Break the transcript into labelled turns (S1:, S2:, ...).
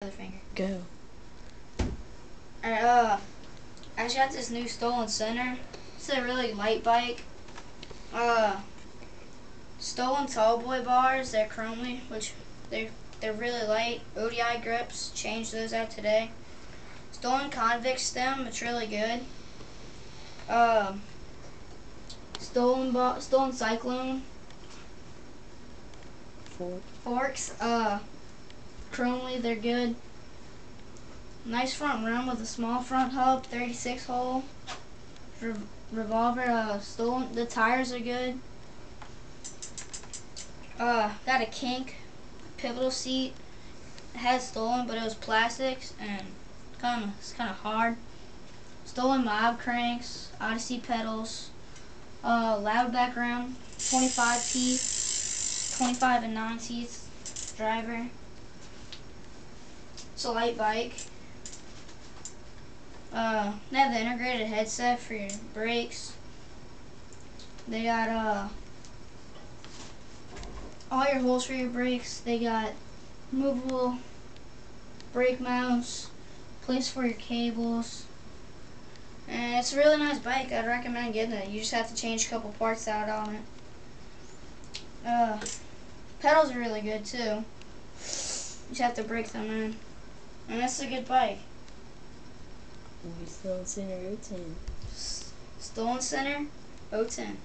S1: Other finger.
S2: Go.
S1: Alright, I just got this new Stolen Center. It's a really light bike. Stolen Tallboy bars, they're chromy, which they're really light. ODI grips, changed those out today. Stolen Convict stem, it's really good. Stolen Cyclone forks, chromy, they're good. Nice front rim with a small front hub, 36 hole. Revolver, Stolen, the tires are good. Got a kink pivotal seat. It had Stolen, but it was plastics and it's kind of hard. Stolen Mob cranks, Odyssey pedals, loud background, 25 teeth, 25 and 9 teeth driver. It's a light bike. They have the integrated headset for your brakes. They got all your holes for your brakes. They got movable brake mounts, place for your cables. And it's a really nice bike. I'd recommend getting it. You just have to change a couple parts out on it. Pedals are really good too. You just have to break them in. And that's a good bike.
S2: Stolen Center 010.
S1: Stolen Center 010.